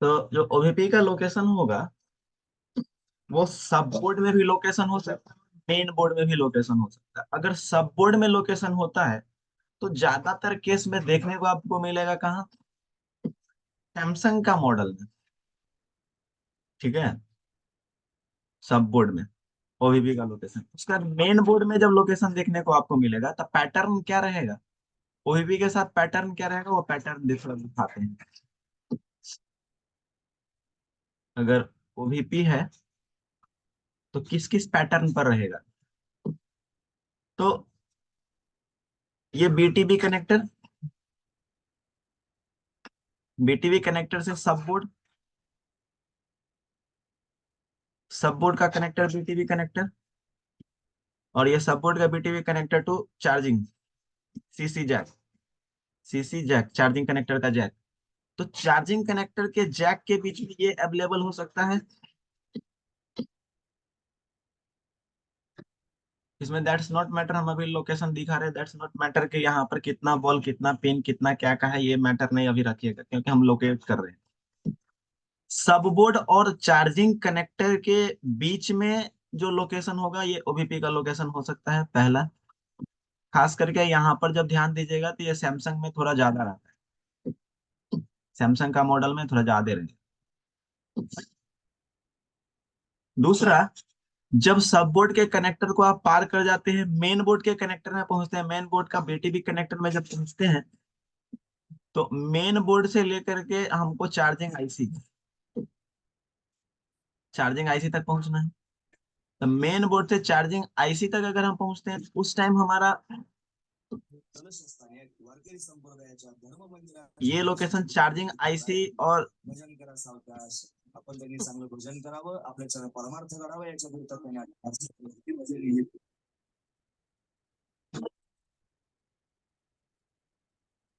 तो जो ओवीपी का लोकेशन होगा वो सब बोर्ड में भी लोकेशन हो सकता है, मेन बोर्ड में भी लोकेशन हो सकता है। अगर सब बोर्ड में लोकेशन होता है तो ज्यादातर केस में देखने को आपको मिलेगा कहाँ, सैमसंग का मॉडल में। ठीक है, सब बोर्ड में ओवीपी का लोकेशन, उसका मेन बोर्ड में जब लोकेशन देखने को आपको मिलेगा तो पैटर्न क्या रहेगा, ओवीपी के साथ पैटर्न क्या रहेगा, वो पैटर्न दिखाते हैं। अगर ओवीपी है तो किस किस पैटर्न पर रहेगा, तो ये बीटीबी कनेक्टर, बीटीबी कनेक्टर से सब बोर्ड, सब बोर्ड का कनेक्टर बीटीबी कनेक्टर, और ये सब बोर्ड का BTB connector to charging, CC jack, CC jack charging connector का जैक। तो चार्जिंग कनेक्टर के जैक के बीच में ये अवेलेबल हो सकता है। इसमें दैट्स नॉट मैटर, हम अभी लोकेशन दिखा रहे हैं, दैट्स नॉट मैटर कि यहाँ पर कितना बॉल कितना पिन कितना क्या का है, ये मैटर नहीं अभी रखिएगा क्योंकि हम लोकेट कर रहे हैं। सबबोर्ड और चार्जिंग कनेक्टर के बीच में जो लोकेशन होगा ये ओबीपी का लोकेशन हो सकता है पहला। खास करके यहाँ पर जब ध्यान दीजिएगा तो ये सैमसंग में थोड़ा ज्यादा रहता है, सैमसंग का मॉडल में थोड़ा ज्यादा रहेगा। दूसरा, जब सब बोर्ड के कनेक्टर को आप पार कर जाते हैं, मेन बोर्ड के कनेक्टर में पहुंचते हैं, मेन बोर्ड का बीटीबी कनेक्टर में जब पहुंचते हैं, तो मेन बोर्ड से लेकर के हमको चार्जिंग आईसी, चार्जिंग आईसी तक पहुंचना है। तो मेन बोर्ड से चार्जिंग आईसी तक अगर हम पहुंचते हैं तो उस टाइम हमारा ये लोकेशन चार्जिंग आईसी और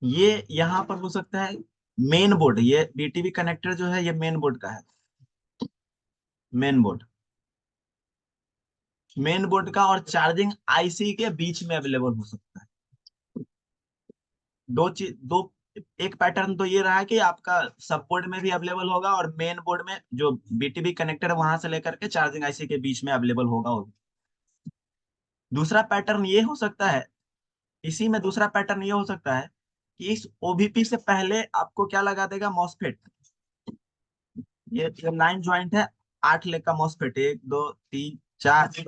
ये यहाँ पर हो सकता है मेन बोर्ड, ये बीटीबी कनेक्टर जो है ये मेन बोर्ड का है, मेन बोर्ड, मेन बोर्ड का और चार्जिंग आईसी के बीच में अवेलेबल हो सकता है। दो चीज, दो, एक पैटर्न तो ये रहा कि आपका सब बोर्ड में भी अवेलेबल होगा और मेन बोर्ड में जो बीटीबी कनेक्टर है वहां से लेकर के चार्जिंग आईसी के बीच में अवेलेबल होगा वो। दूसरा पैटर्न ये हो सकता है, इसी में दूसरा पैटर्न ये हो सकता है कि इस ओबीपी से पहले आपको क्या लगा देगा, मॉसफेट। ये लाइन ज्वाइंट है, 8 लेग का मॉसफेट, 1 2 3 4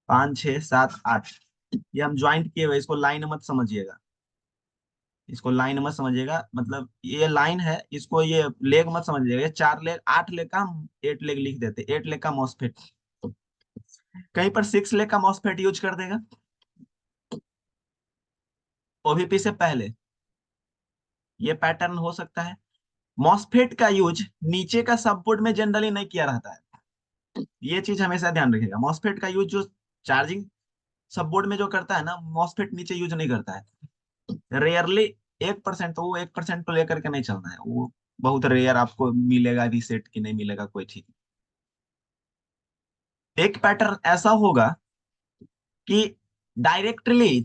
5 6 7 8, ये हम ज्वाइंट किए हुए, इसको लाइन मत समझिएगा, इसको लाइन मत समझिएगा, मतलब ये लाइन है, इसको ये लेग मत समझिएगा, ये 4 लेग 8 लेग का हम 8 लेग लिख देते, 8 लेग का मॉसफेट। कहीं पर 6 लेग का मॉसफेट यूज कर देगा ओबीपी से पहले, ये पैटर्न हो सकता है। मॉसफेट का यूज नीचे का सबबोर्ड में जनरली नहीं किया रहता है, ये चीज हमेशा ध्यान रखिएगा। मॉसफेट का यूज जो चार्जिंग सबबोर्ड में जो करता है ना, मॉसफेट नीचे यूज नहीं करता है, रेयरली। 1%, तो वो 1% को लेकर के नहीं चलना है, वो बहुत रेयर आपको मिलेगा रीसेट की नहीं मिलेगा कोई ठीक। एक पैटर्न ऐसा होगा कि डायरेक्टली,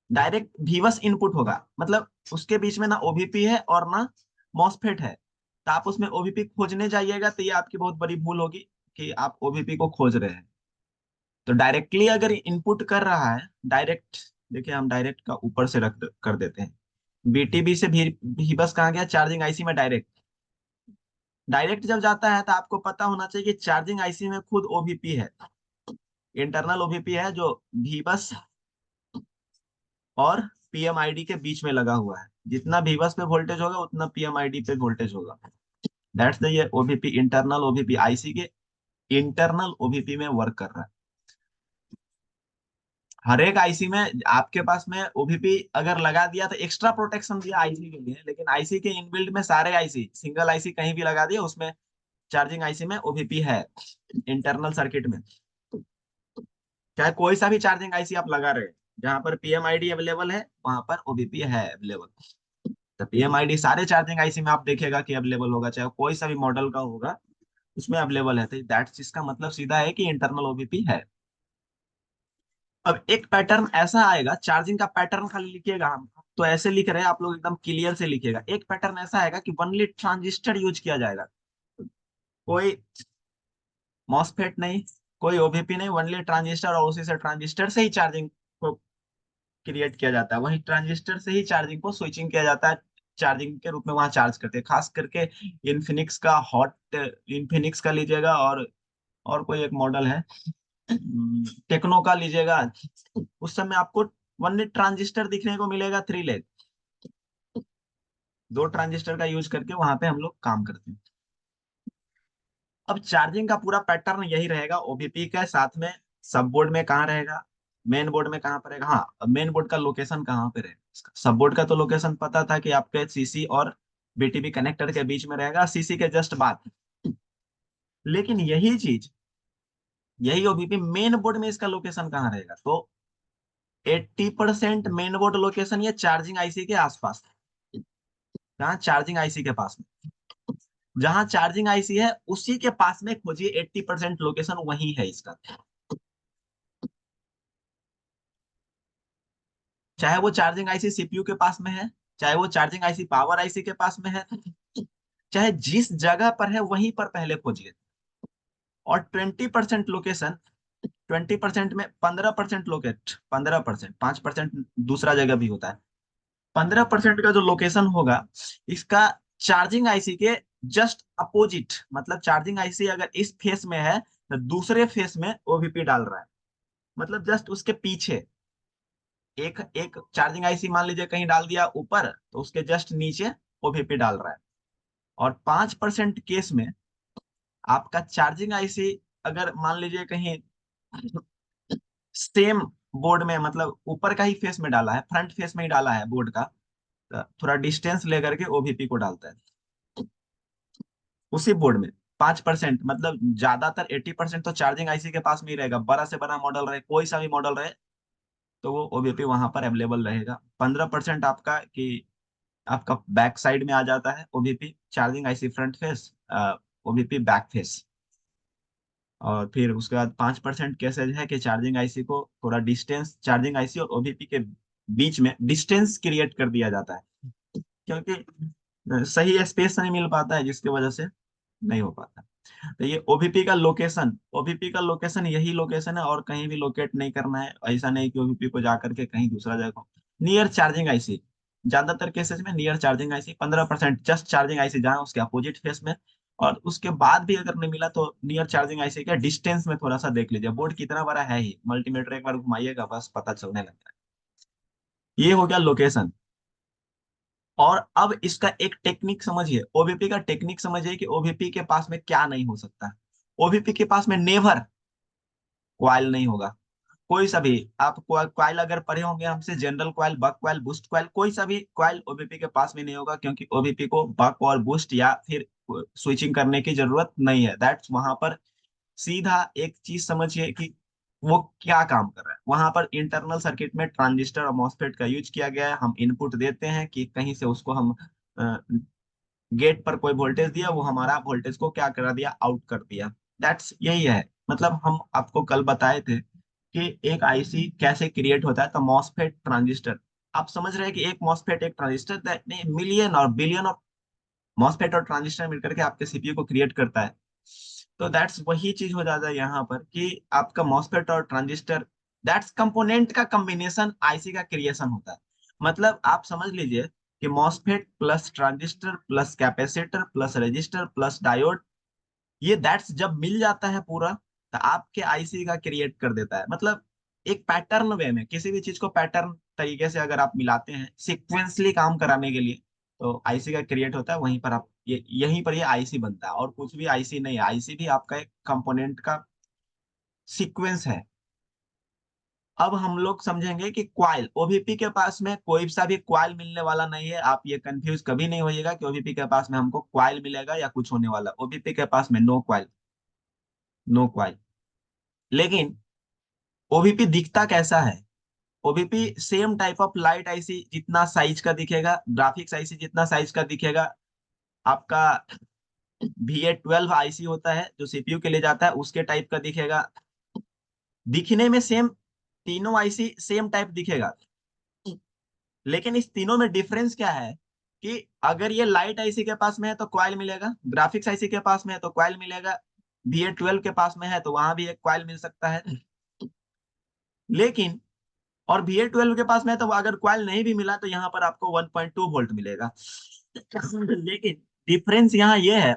डायरेक्ट भीवस इनपुट होगा, मतलब उसके बीच में ना ओबीपी है और ना मॉसफेट है, तो आप उसमें ओबीपी खोजने जाइएगा तो ये आपकी बहुत बड़ी भूल होगी कि आप ओबीपी को खोज रहे हैं। तो डायरेक्टली अगर इनपुट कर रहा है, डायरेक्ट, देखिए हम डायरेक्ट का ऊपर से रख कर देते हैं, बीटीबी से भी बस कहाँ गया, चार्जिंग आईसी में डायरेक्ट, डायरेक्ट जब जाता है तो आपको पता होना चाहिए कि चार्जिंग आईसी में खुद ओबीपी है, इंटरनल ओबीपी है जो भी बस और पीएमआईडी के बीच में लगा हुआ है, जितना भी बस पे वोल्टेज होगा उतना पीएमआईडी पे वोल्टेज होगा। दैट्स द ये ओबीपी, इंटरनल ओबीपी आईसी के इंटरनल ओबीपी में वर्क कर रहा है। हर एक आईसी में आपके पास में ओबीपी अगर लगा दिया तो एक्स्ट्रा प्रोटेक्शन दिया आईसी के लिए, लेकिन आईसी के इनबिल्ड में सारे आईसी, सिंगल आईसी कहीं भी लगा दिया उसमें चार्जिंग आईसी में ओबीपी है, इंटरनल सर्किट में। चाहे कोई सा भी चार्जिंग आईसी आप लगा रहे हैं, जहां पर पीएमआईडी अवेलेबल है वहां पर ओबीपी है अवेलेबल। तो पीएमआईडी सारे चार्जिंग आईसी में आप देखेगा कि अवेलेबल होगा, चाहे कोई सा भी मॉडल का होगा उसमें अवेलेबल है, तो दैट्स इसका मतलब सीधा है कि इंटरनल ओबीपी है। अब एक पैटर्न ऐसा आएगा, चार्जिंग का पैटर्न खाली लिखिएगा हम, तो ऐसे लिख रहे हैं आप लोग, एकदम क्लियर से लिखिएगा। एक पैटर्न ऐसा आएगा कि ओनली ट्रांजिस्टर यूज किया जाएगा, कोई मॉसफेट नहीं, कोई ओबीपी नहीं, ओनली ट्रांजिस्टर, और उसी से ट्रांजिस्टर से ही चार्जिंग को क्रिएट किया जाता है, वही ट्रांजिस्टर से ही चार्जिंग को स्विचिंग किया जाता है, चार्जिंग के रूप में वहां चार्ज करते हैं। खास करके इन्फिनिक्स का हॉट, इन्फिनिक्स का लीजिएगा, और कोई एक मॉडल है टेक्नो का लीजिएगा, उस समय आपको ओनली ट्रांजिस्टर दिखने को मिलेगा, 3 लेग, 2 ट्रांजिस्टर का यूज करके वहां पे हम लोग काम करते हैं। अब चार्जिंग का पूरा पैटर्न यही रहेगा ओबीपी के साथ में। सब बोर्ड में कहाँ रहेगा, मेन बोर्ड में कहाँ पर रहेगा, हाँ मेन बोर्ड का लोकेशन कहाँ पे रहेगा। सब बोर्ड का तो लोकेशन पता था कि आपके सीसी और बीटीबी कनेक्टर के बीच में रहेगा, सीसी के जस्ट बाद। लेकिन यही ओबीपी मेन बोर्ड में इसका लोकेशन कहाँ रहेगा, तो 80% मेन बोर्ड लोकेशन ये चार्जिंग आईसी के आसपास है। जहाँ चार्जिंग आईसी के पास में, जहाँ चार्जिंग आईसी है उसी के पास में खोजिए, 80% लोकेशन वही है इसका। चाहे वो चार्जिंग आईसी सीपीयू के पास में है, चाहे वो चार्जिंग आईसी पावर आईसी के पास में है, चाहे जिस जगह पर है वहीं पर पहले खोजिए। और 20% लोकेशन, 20% में 15% लोकेट, 15%, 5% दूसरा जगह भी होता है। 15% का जो लोकेशन होगा इसका चार्जिंग आईसी के जस्ट अपोजिट, मतलब चार्जिंग आईसी अगर इस फेस में है तो दूसरे फेस में ओवीपी डाल रहा है, मतलब जस्ट उसके पीछे। एक एक चार्जिंग आईसी मान लीजिए कहीं डाल दिया ऊपर, तो उसके जस्ट नीचे ओवीपी डाल रहा है। और 5% केस में आपका चार्जिंग आईसी अगर मान लीजिए कहीं सेम बोर्ड में, मतलब ऊपर का ही फेस में डाला है, फ्रंट फेस में ही डाला है बोर्ड का, तो थोड़ा डिस्टेंस लेकर के ओवीपी को डालता है उसी बोर्ड में। 5%, मतलब ज्यादातर 80% तो चार्जिंग आईसी के पास में ही रहेगा, बड़ा से बड़ा मॉडल रहे, कोई सा भी मॉडल रहे, तो वो ओबीपी वहां पर अवेलेबल रहेगा। 15% आपका कि आपका बैक साइड में आ जाता है OBP, charging IC front face, OBP back face. और फिर उसके बाद 5% कैसेज है कि चार्जिंग आईसी को थोड़ा डिस्टेंस, चार्जिंग आईसी और ओबीपी के बीच में डिस्टेंस क्रिएट कर दिया जाता है, क्योंकि सही स्पेस नहीं मिल पाता है, जिसकी वजह से नहीं हो पाता। तो ये ओबीपी का लोकेशन यही लोकेशन है, और कहीं भी लोकेट नहीं करना है। ऐसा नहीं कि ओबीपी को जाकर के कहीं दूसरा जगह, नियर चार्जिंग आईसी, ज्यादातर केसेस में near charging IC. 15% just charging IC जहाँ उसके अपोजिट फेस में, और उसके बाद भी अगर नहीं मिला तो नियर चार्जिंग आईसी के डिस्टेंस में थोड़ा सा देख लीजिए, बोर्ड कितना बड़ा है ही, मल्टीमीटर एक बार घुमाइएगा बस पता चलने लगता है। ये हो गया लोकेशन। और अब इसका एक टेक्निक समझिए, ओबीपी का टेक्निक समझिए कि ओबीपी के पास में क्या नहीं हो सकता। ओबीपी के पास में नेवर क्वाइल नहीं होगा, कोई सा भी। आप क्वाइल अगर पढ़े होंगे हमसे, जनरल क्वाइल, बक क्वाइल, बूस्ट क्वाइल, कोई सा भी क्वाइल ओबीपी के पास में नहीं होगा, क्योंकि ओबीपी को बक और बूस्ट या फिर स्विचिंग करने की जरूरत नहीं है। दैट्स वहां पर सीधा एक चीज समझिए कि वो क्या काम कर रहा है। वहां पर इंटरनल सर्किट में ट्रांजिस्टर और मॉसफेट का यूज किया गया है। हम इनपुट देते हैं कि कहीं से उसको हम गेट पर कोई वोल्टेज दिया, वो हमारा वोल्टेज को क्या करा दिया, आउट कर दिया। दैट्स यही है। मतलब हम आपको कल बताए थे कि एक आईसी कैसे क्रिएट होता है, तो मॉसफेट ट्रांजिस्टर, आप समझ रहे हैं कि एक मॉसफेट एक ट्रांजिस्टर, दैट मिलियन और बिलियन ऑफ मॉसफेट और ट्रांजिस्टर मिलकर के आपके सीपीयू को क्रिएट करता है। तो दैट्स वही चीज हो जाता है यहाँ पर कि आपका मॉसफेट और ट्रांजिस्टर, दैट्स कंपोनेंट का कॉम्बिनेशन आईसी का क्रिएशन होता है। मतलब आप समझ लीजिए कि MOSFET plus transistor plus capacitor plus resistor plus diode, ये दैट्स जब मिल जाता है पूरा, तो आपके आईसी का क्रिएट कर देता है। मतलब एक पैटर्न वे में, किसी भी चीज को पैटर्न तरीके से अगर आप मिलाते हैं सिक्वेंसली काम कराने के लिए, तो आईसी का क्रिएट होता है। वहीं पर आप ये, यहीं पर ये आईसी बनता है, और कुछ भी आईसी नहीं है। आईसी भी आपका एक कंपोनेंट का सीक्वेंस है। अब हम लोग समझेंगे कि क्वाइल, ओवीपी के पास में कोई सा भी क्वाइल मिलने वाला नहीं है। आप ये कंफ्यूज कभी नहीं होइएगा कि ओवीपी के पास में हमको क्वाइल मिलेगा या कुछ होने वाला, ओवीपी के पास में नो क्वाइल, नो क्वाइल। लेकिन ओवीपी दिखता कैसा है, OVP same type of light IC जितना साइज का दिखेगा, ग्राफिक्स आईसी जितना साइज का दिखेगा। आपका VA12 आईसी होता है जो सीपीयू के लिए जाता है, उसके टाइप का दिखेगा। दिखने में सेम, तीनों आईसी सेम टाइप दिखेगा। लेकिन इस तीनों में डिफरेंस क्या है कि अगर ये लाइट आईसी के पास में है तो क्वाइल मिलेगा, ग्राफिक्स आईसी के पास में है तो क्वाइल मिलेगा, BA12 के पास में है तो वहां भी एक क्वाइल मिल सकता है। लेकिन और BA12 के पास में है तो अगर क्वाइल नहीं भी मिला तो यहाँ पर आपको 1.2 वोल्ट मिलेगा। लेकिन डिफरेंस यहाँ ये है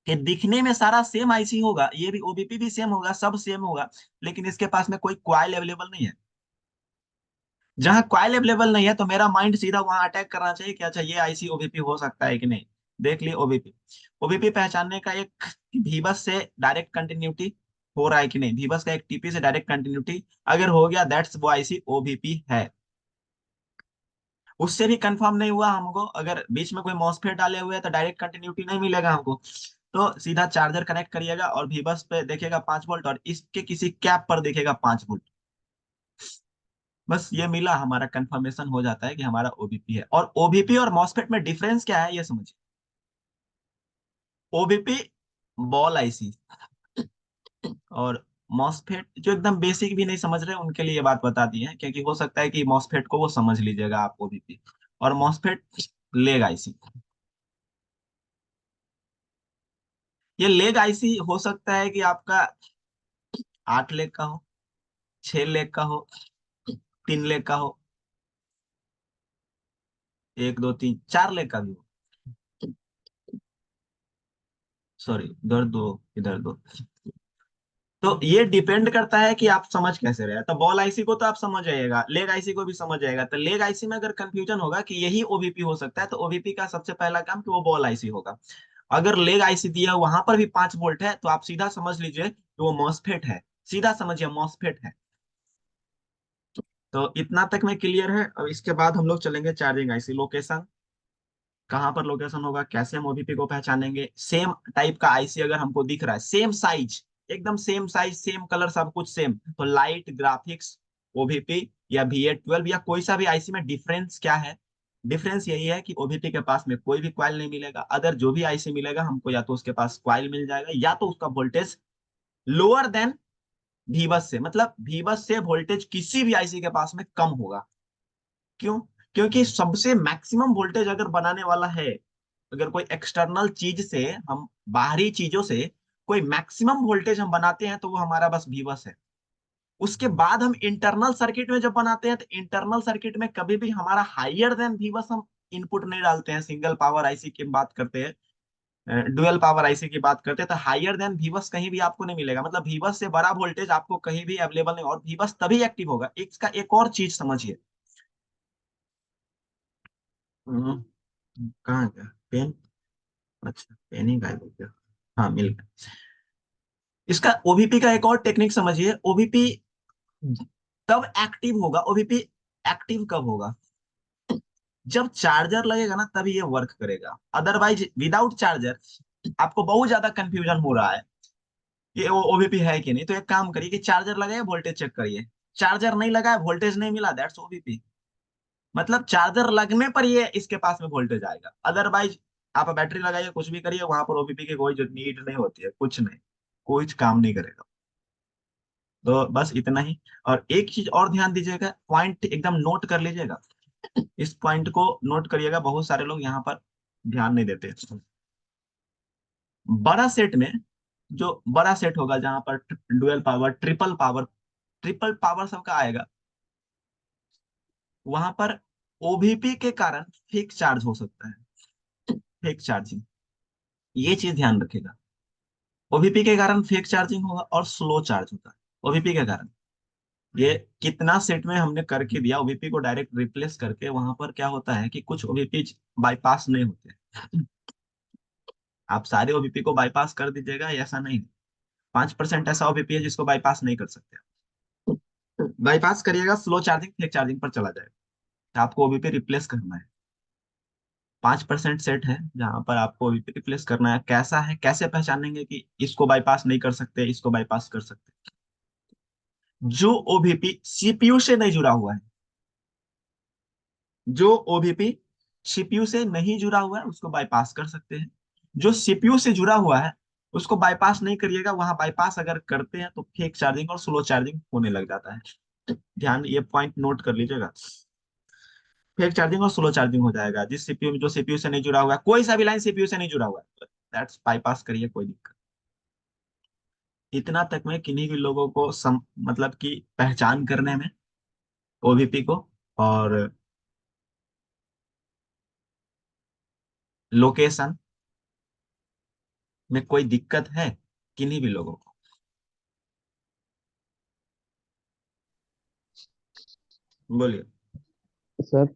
कि दिखने में सारा सेम आईसी होगा, ये भी ओबीपी भी सेम होगा, सब सेम होगा, लेकिन इसके पास में कोई क्वाइल अवेलेबल नहीं है। जहां कॉइल अवेलेबल नहीं है तो मेरा माइंड सीधा वहां अटैक करना चाहिए कि अच्छा ये आईसी ओबीपी हो सकता है कि नहीं। देख लिए ओबीपी, ओबीपी पहचानने का एक, भीबस से डायरेक्ट कंटिन्यूटी हो रहा है कि नहीं, भीबस का एक टीपी से डायरेक्ट कंटिन्यूटी अगर हो गया, दैट्स वो आईसी ओबीपी है। उससे भी कंफर्म नहीं हुआ हमको, अगर बीच में कोई मॉसफेट डाले हुए हैं तो डायरेक्ट कंटिन्यूटी नहीं मिलेगा हमको, तो सीधा चार्जर कनेक्ट करिएगा और भीबस पे देखेगा 5 वोल्ट और इसके किसी कैप पर देखेगा 5 वोल्ट। बस ये मिला, हमारा कंफर्मेशन हो जाता है कि हमारा ओबीपी है। और ओबीपी और मॉसफेट में डिफरेंस क्या है ये समझिए। ओबीपी बॉल आईसी, और मॉसफेट जो एकदम बेसिक भी नहीं समझ रहे उनके लिए ये बात बता दी है, क्योंकि हो सकता है कि मॉसफेट को वो समझ लीजिएगा आप ओबीपी और मॉसफेट लेग आईसी। ये लेग आईसी हो सकता है कि आपका 8 लेग का हो, 6 लेग का हो, 3 लेग का हो, 1 2 3 4 लेग का भी हो। सॉरी, इधर दो, इधर दो। तो ये डिपेंड करता है कि आप समझ कैसे रहे हैं। तो बॉल आईसी को तो आप समझ जाइएगा, लेग आईसी को भी समझ जाएगा। तो लेग आईसी में अगर कंफ्यूजन होगा कि यही ओबीपी हो सकता है तो ओबीपी का सबसे पहला काम कि वो बॉल आईसी होगा। अगर लेग आईसी दिया वहां पर भी 5 वोल्ट है तो आप सीधा समझ लीजिए कि वो मॉसफेट है, सीधा समझिए मॉसफेट है। तो इतना तक में क्लियर है। अब इसके बाद हम लोग चलेंगे चार्जिंग आईसी लोकेशन, कहाँ पर लोकेशन होगा, कैसे हम ओबीपी को पहचानेंगे। सेम टाइप का आईसी अगर हमको दिख रहा है, सेम साइज, एकदम सेम साइज सेम कलर सब कुछ सेम, तो लाइट ग्राफिक्स ओबीपी या VA12 या कोई सा भी आईसी में डिफरेंस क्या है। डिफरेंस यही है कि ओबीपी के पास में कोई भी क्वाइल नहीं मिलेगा, अदर जो भी आईसी मिलेगा हमको या तो उसके पास क्वाइल मिल जाएगा या तो उसका वोल्टेज लोअर देन भीबस से, मतलब भीबस से वोल्टेज किसी भी आईसी के पास में कम होगा। क्यों? क्योंकि सबसे मैक्सिमम वोल्टेज अगर बनाने वाला है, अगर कोई एक्सटर्नल चीज से, हम बाहरी चीजों से कोई मैक्सिमम वोल्टेज हम बनाते हैं तो वो हमारा बस भीबस है। उसके बाद हम इंटरनल सर्किट में जब बनाते हैं तो इंटरनल सर्किट में कभी भी हमारा हाइयर देन भीबस हम इनपुट नहीं डालते हैं। सिंगल पावर आईसी की बात करते हैं, डुअल पावर आईसी की बात करते हैं, तो हाइयर देन भीबस कहीं भी आपको नहीं मिलेगा, मतलब भीबस से बड़ा वोल्टेज आपको कहीं भी अवेलेबल नहीं। और भीबस तभी एक्टिव होगा, इसका एक और चीज समझिए। हम्म, कहाँ गया पेन? अच्छा, पेन ही गायब हो गया। हाँ, मिल गया। इसका ओबीपी का एक और टेक्निक समझिए। ओबीपी तब एक्टिव होगा, ओबीपी एक्टिव कब होगा, जब चार्जर लगेगा ना तभी ये वर्क करेगा। अदरवाइज विदाउट चार्जर आपको बहुत ज्यादा कंफ्यूजन हो रहा है ये वो ओबीपी है कि नहीं, तो एक काम करिए कि चार्जर लगाइए, वोल्टेज चेक करिए। चार्जर नहीं लगाया, वोल्टेज नहीं मिला, दैट्स ओबीपी। मतलब चार्जर लगने पर ये इसके पास में वोल्टेज आएगा, अदरवाइज आप बैटरी लगाइए कुछ भी करिए वहां पर ओबीपी की कोई जो नीड नहीं होती है, कुछ नहीं, कुछ काम नहीं करेगा। तो बस इतना ही। और एक चीज और ध्यान दीजिएगा, पॉइंट एकदम नोट कर लीजिएगा, इस पॉइंट को नोट करिएगा, बहुत सारे लोग यहाँ पर ध्यान नहीं देते। बड़ा सेट में, जो बड़ा सेट होगा जहां पर dual power, triple power, triple power सबका आएगा, वहां पर ओबीपी के कारण फेक चार्ज हो सकता है, फेक चार्जिंग, ये चीज ध्यान रखेगा। ओबीपी के कारण फेक चार्जिंग होगा और स्लो चार्ज होगा ओबीपी के कारण। ये कितना सेट में हमने करके दिया, ओबीपी को डायरेक्ट रिप्लेस करके, वहां पर क्या होता है कि कुछ ओबीपी बाईपास नहीं होते। आप सारे ओबीपी को बाईपास कर दीजिएगा ऐसा नहीं, 5% ऐसा ओबीपी है जिसको बाईपास नहीं कर सकते। बाईपास करिएगा, स्लो चार्जिंग फेक चार्जिंग पर चला जाएगा। तो आपको ओबीपी रिप्लेस करना है, 5% सेट है जहां पर आपको ओबीपी रिप्लेस करना है। कैसा है, कैसे पहचानेंगे कि इसको बाईपास नहीं कर सकते, इसको बाईपास कर सकते? जो ओबीपी सीपीयू से नहीं जुड़ा हुआ है, जो ओबीपी सीपीयू से नहीं जुड़ा हुआ है उसको बाईपास कर सकते हैं। जो सीपीयू से जुड़ा हुआ है उसको बाईपास नहीं करिएगा, वहां बाईपास अगर करते हैं तो फेक चार्जिंग और स्लो चार्जिंग होने लग जाता है। ध्यान, ये पॉइंट नोट कर लीजिएगा। फेक चार्जिंग और स्लो चार्जिंग हो जाएगा। जिस सीपीयू में, जो सीपीयू से नहीं जुड़ा हुआ है, कोई सा भी लाइन सीपीयू से नहीं जुड़ा हुआ है, दैट्स बाईपास करिए, कोई दिक्कत। इतना तक में किन्हीं भी लोगों को मतलब कि पहचान करने में, ओवीपी को, और लोकेशन में कोई दिक्कत है किन्हीं भी लोगों को? बोलिए। सर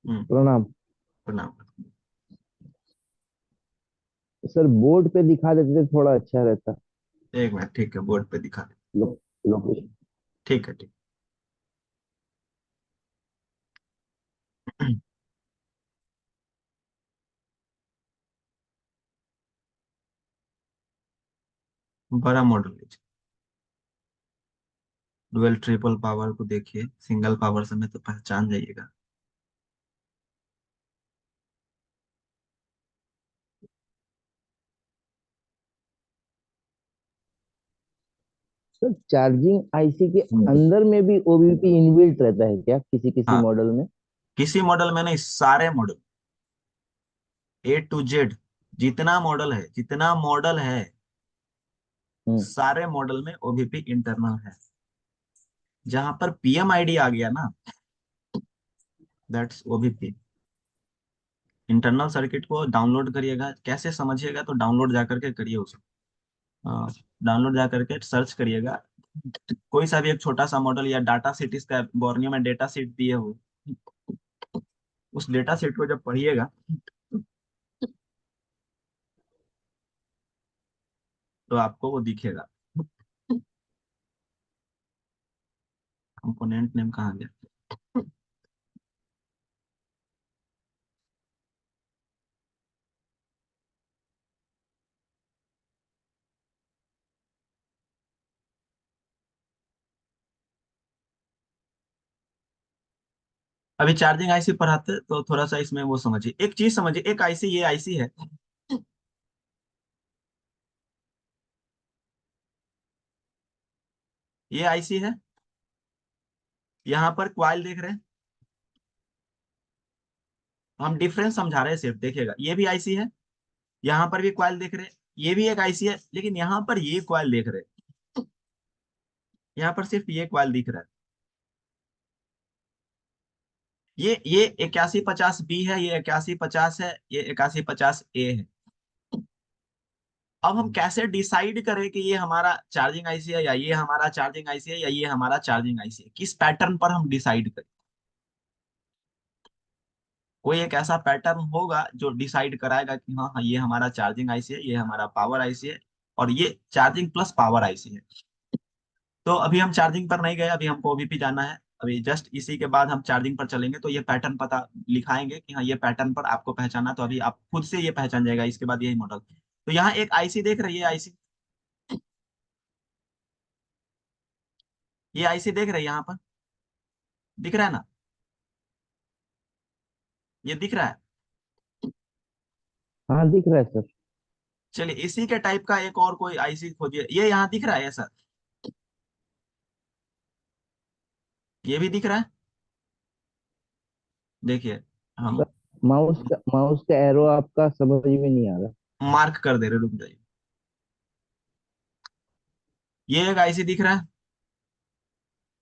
हम्म। प्रणाम। प्रणाम। सर बोर्ड पे दिखा देते तो थोड़ा अच्छा रहता। एक मिनट, ठीक है, बोर्ड पे दिखा दे। लोकेशन। ठीक है, ठीक। बड़ा मॉडल लीजिए। डुअल ट्रिपल पावर को देखिए, सिंगल पावर से में तो पहचान जाइएगा। सर चार्जिंग आईसी के हम्म। अंदर में भी ओबीपी इनबिल्ट रहता है क्या किसी किसी हाँ, मॉडल में? किसी मॉडल में नहीं, सारे मॉडल, A to Z, जितना मॉडल है हम्म। सारे मॉडल में ओबीपी इंटरनल है। जहां पर पीएमआईडी आ गया ना, दैट्स ओबीपी। इंटरनल सर्किट को डाउनलोड करिएगा, कैसे समझिएगा तो डाउनलोड जा करके करिए उसे। डाउनलोड जा करके सर्च करिएगा, कोई सा भी एक छोटा सा मॉडल या डाटा सीट, इसका बोर्नियो में डेटा सीट दिए हुए, उस डेटा सीट को जब पढ़िएगा तो आपको वो दिखेगा। कंपोनेंट नेम कहाँ गया? अभी चार्जिंग आईसी पढ़ाते तो थोड़ा सा इसमें वो समझिए, एक चीज समझिए, एक आईसी, ये आईसी है, ये आईसी है। यहाँ पर क्वाइल देख रहे हैं, हम डिफरेंस समझा रहे हैं सिर्फ, देखिएगा ये भी आईसी है। यहाँ पर भी क्वाइल देख रहे हैं, ये भी एक आईसी है, लेकिन यहाँ पर ये क्वाइल देख रहे हैं, यहाँ पर सिर्फ ये क्वाइल दिख रहा है। ये 8150B है, ये 8150 है, ये 8150A है। अब हम कैसे डिसाइड करें कि ये हमारा चार्जिंग आईसी है, या ये हमारा चार्जिंग आईसी है, या ये हमारा चार्जिंग आईसी है? किस पैटर्न पर हम डिसाइड करें? कोई एक ऐसा पैटर्न होगा जो डिसाइड कराएगा कि हाँ हाँ, ये हमारा चार्जिंग आईसी है, ये हमारा पावर आईसी है, और ये चार्जिंग प्लस पावर आईसी है। तो अभी हम चार्जिंग पर नहीं गए, अभी हमको ओबीपी जाना है। अभी जस्ट इसी के बाद हम चार्जिंग पर चलेंगे, तो ये पैटर्न पता लिखाएंगे कि हाँ ये पैटर्न पर आपको पहचाना, तो अभी आप खुद से ये पहचान जाएगा, इसके बाद यही मॉडल। तो यहाँ एक आईसी देख रही है, आईसी, ये आईसी देख रहे हैं यहाँ पर, दिख रहा है ना? ये दिख रहा है। हाँ दिख रहा है सर। चलिए इसी के टाइप का एक और कोई आईसी खोजिए, ये यहाँ दिख रहा है सर, ये भी दिख रहा है, देखिए। हम सर माउस का एरो आपका समझ में नहीं आ रहा। मार्क कर दे रहे, रुक जाइए। ये एक आईसी दिख रहा है,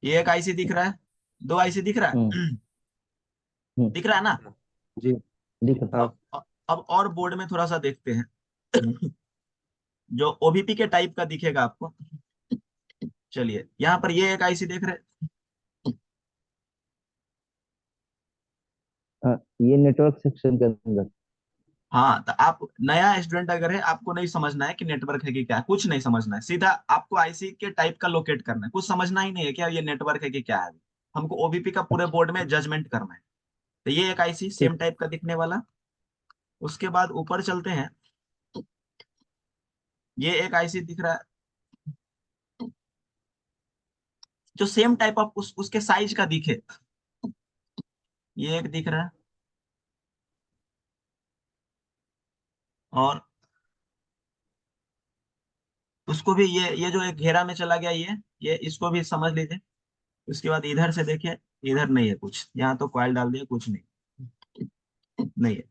ये एक आईसी दिख रहा है, दो आईसी दिख रहा हम्म। है। हम्म। दिख रहा है ना? जी दिख रहा। अब अब और बोर्ड में थोड़ा सा देखते हैं, जो ओबीपी के टाइप का दिखेगा आपको। चलिए यहाँ पर ये एक आईसी देख रहे हैं। ये नेटवर्क सेक्शन के अंदर। हाँ, तो आप नया स्टूडेंट अगर है, आपको नहीं समझना है कि नेटवर्क है कि क्या है, कुछ नहीं समझना है, सीधा आपको आईसी के टाइप का लोकेट करना है, कुछ समझना ही नहीं है क्या ये नेटवर्क है कि क्या है। हमको ओबीपी का पूरे अच्छा। बोर्ड में जजमेंट करना है। तो ये एक आईसी सेम ठीक। टाइप का दिखने वाला। उसके बाद ऊपर चलते हैं, ये एक आईसी दिख रहा है, जो सेम टाइप ऑफ उसके साइज का दिखे। ये एक दिख रहा है, और उसको भी, ये जो एक घेरा में चला गया, ये इसको भी समझ लीजिए। उसके बाद इधर से देखिए, इधर नहीं है कुछ, यहाँ तो कॉइल डाल दिया, कुछ नहीं। नहीं है।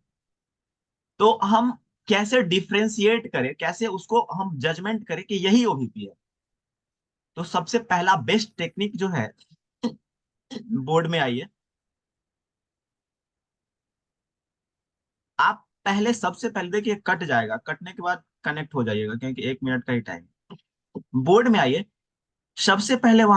तो हम कैसे डिफ्रेंशिएट करें, कैसे उसको हम जजमेंट करें कि यही ओबीपी है? तो सबसे पहला बेस्ट टेक्निक जो है, बोर्ड में आइए, आप पहले सबसे पहले देखिए कट जाएगा, कटने के बाद कनेक्ट हो जाइएगा क्योंकि 1 मिनट का ही टाइम। बोर्ड में आइए, सबसे पहले